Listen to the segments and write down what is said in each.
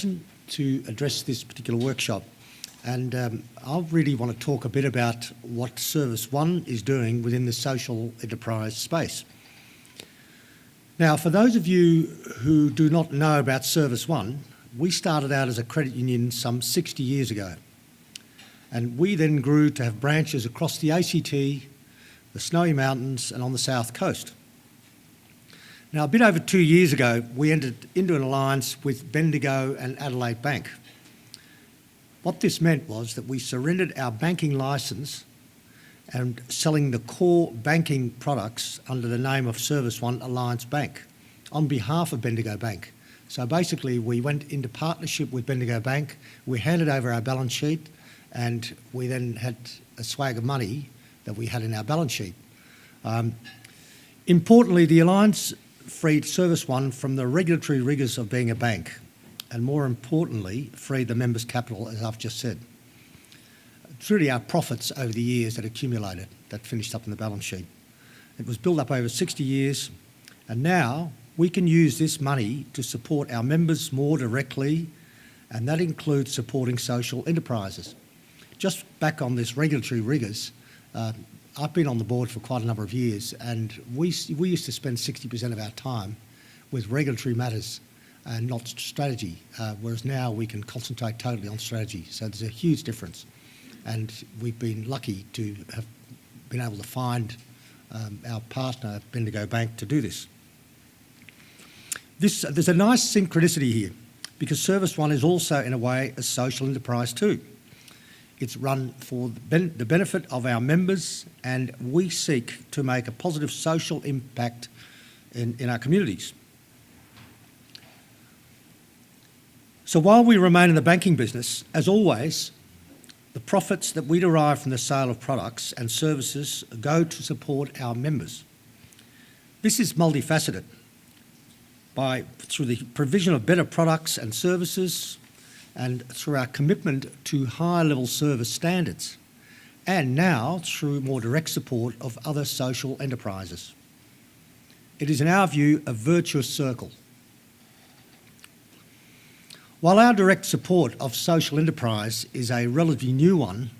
introduction to address this particular workshop. And I really want to talk a bit about what Service One is doing within the social enterprise space. Now, for those of you who do not know about Service One, we started out as a credit union some 60 years ago. And we then grew to have branches across the ACT, the Snowy Mountains and on the South Coast. Now, a bit over 2 years ago, we entered into an alliance with Bendigo and Adelaide Bank. What this meant was that we surrendered our banking licence and selling the core banking products under the name of Service One Alliance Bank on behalf of Bendigo Bank. So basically, we went into partnership with Bendigo Bank, we handed over our balance sheet, and we then had a swag of money that we had in our balance sheet. Importantly, the alliance freed Service One from the regulatory rigours of being a bank, and more importantly, freed the members' capital, as I've just said. It's really our profits over the years that accumulated that finished up in the balance sheet. It was built up over 60 years, and now we can use this money to support our members more directly, and that includes supporting social enterprises. Just back on this regulatory rigours, I've been on the board for quite a number of years, and we used to spend 60% of our time with regulatory matters and not strategy, whereas now we can concentrate totally on strategy. So there's a huge difference, and we've been lucky to have been able to find our partner, Bendigo Bank, to do this. There's a nice synchronicity here, because Service One is also, in a way, a social enterprise too. It's run for the benefit of our members, and we seek to make a positive social impact in our communities. So while we remain in the banking business, as always, the profits that we derive from the sale of products and services go to support our members. This is multifaceted through the provision of better products and services, and through our commitment to higher level service standards, and now through more direct support of other social enterprises. It is, in our view, a virtuous circle. While our direct support of social enterprise is a relatively new one,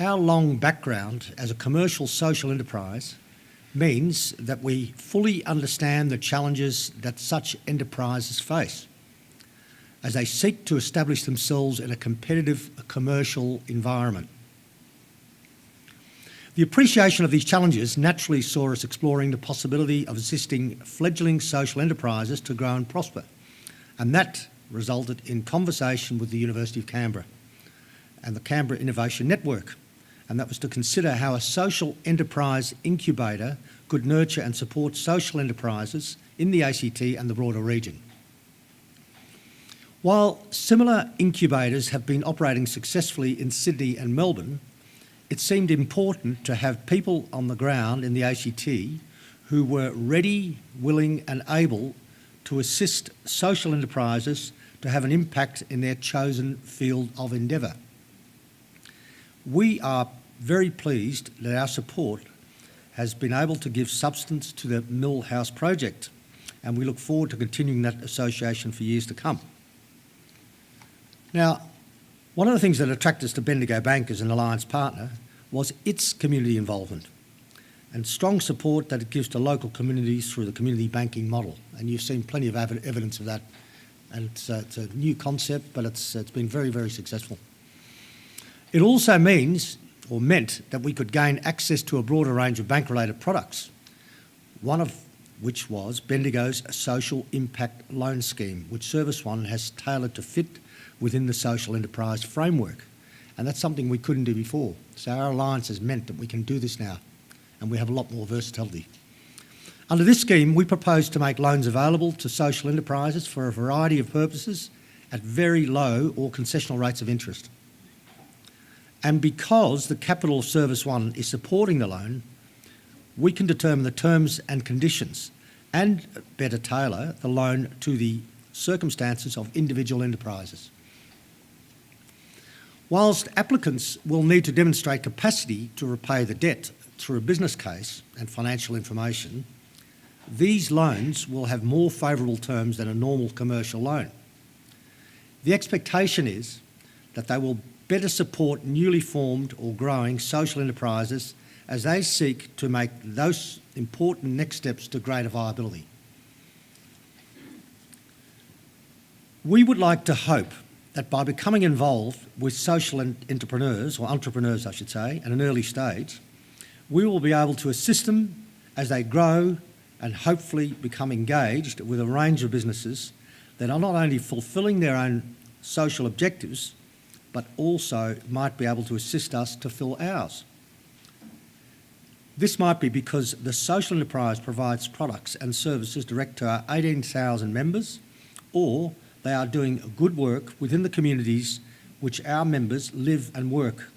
our long background as a commercial social enterprise means that we fully understand the challenges that such enterprises face as they seek to establish themselves in a competitive commercial environment. The appreciation of these challenges naturally saw us exploring the possibility of assisting fledgling social enterprises to grow and prosper, and that resulted in conversation with the University of Canberra and the Canberra Innovation Network, and that was to consider how a social enterprise incubator could nurture and support social enterprises in the ACT and the broader region. While similar incubators have been operating successfully in Sydney and Melbourne, it seemed important to have people on the ground in the ACT who were ready, willing and able to assist social enterprises to have an impact in their chosen field of endeavour. We are very pleased that our support has been able to give substance to the Mill House project, and we look forward to continuing that association for years to come. Now, one of the things that attracted us to Bendigo Bank as an alliance partner was its community involvement and strong support that it gives to local communities through the community banking model. And you've seen plenty of evidence of that. And it's a new concept, but it's been very, very successful. It also meant that we could gain access to a broader range of bank-related products, one of which was Bendigo's social impact loan scheme, which Service One has tailored to fit within the social enterprise framework. And that's something we couldn't do before. So our alliance has meant that we can do this now, and we have a lot more versatility. Under this scheme, we propose to make loans available to social enterprises for a variety of purposes at very low or concessional rates of interest. And because the capital of Service One is supporting the loan, we can determine the terms and conditions and better tailor the loan to the circumstances of individual enterprises. Whilst applicants will need to demonstrate capacity to repay the debt through a business case and financial information, these loans will have more favourable terms than a normal commercial loan. The expectation is that they will better support newly formed or growing social enterprises as they seek to make those important next steps to greater viability. We would like to hope that by becoming involved with social entrepreneurs, or entrepreneurs I should say, at an early stage, we will be able to assist them as they grow and hopefully become engaged with a range of businesses that are not only fulfilling their own social objectives, but also might be able to assist us to fill ours. This might be because the social enterprise provides products and services direct to our 18,000 members, or they are doing good work within the communities which our members live and work,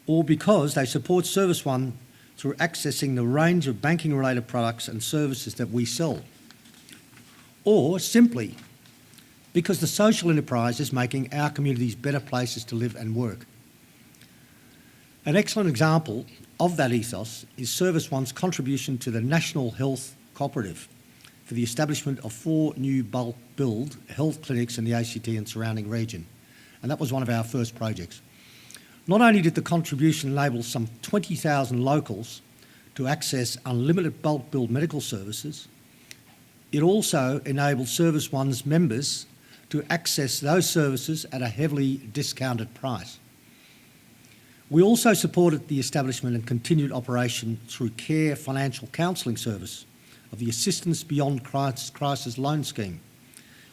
or because they support Service One through accessing the range of banking-related products and services that we sell, or simply because the social enterprise is making our communities better places to live and work. An excellent example of that ethos is Service One's contribution to the National Health Cooperative for the establishment of 4 new bulk build health clinics in the ACT and surrounding region. And that was one of our first projects. Not only did the contribution enable some 20,000 locals to access unlimited bulk build medical services, it also enabled Service One's members to access those services at a heavily discounted price. We also supported the establishment and continued operation through Care Financial Counselling Service of the Assistance Beyond Crisis Loan Scheme,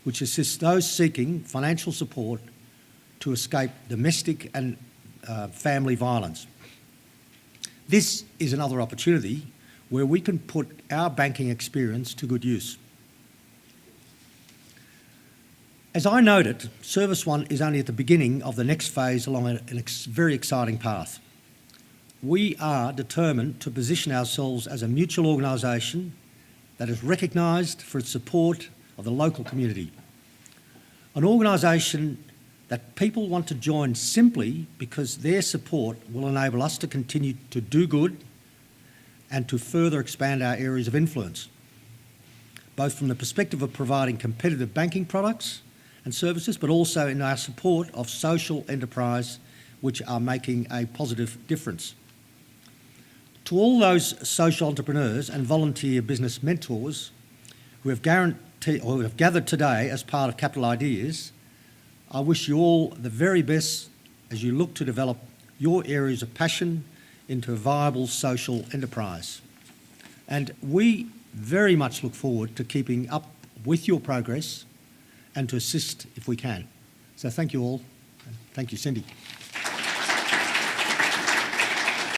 which assists those seeking financial support to escape domestic and family violence. This is another opportunity where we can put our banking experience to good use. As I noted, Service One is only at the beginning of the next phase along a very exciting path. We are determined to position ourselves as a mutual organisation that is recognised for its support of the local community. An organisation that people want to join simply because their support will enable us to continue to do good and to further expand our areas of influence, both from the perspective of providing competitive banking products and services, but also in our support of social enterprise which are making a positive difference. To all those social entrepreneurs and volunteer business mentors who have gathered today as part of Capital Ideas, I wish you all the very best as you look to develop your areas of passion into a viable social enterprise. And we very much look forward to keeping up with your progress and to assist if we can. So thank you all. Thank you, Cindy.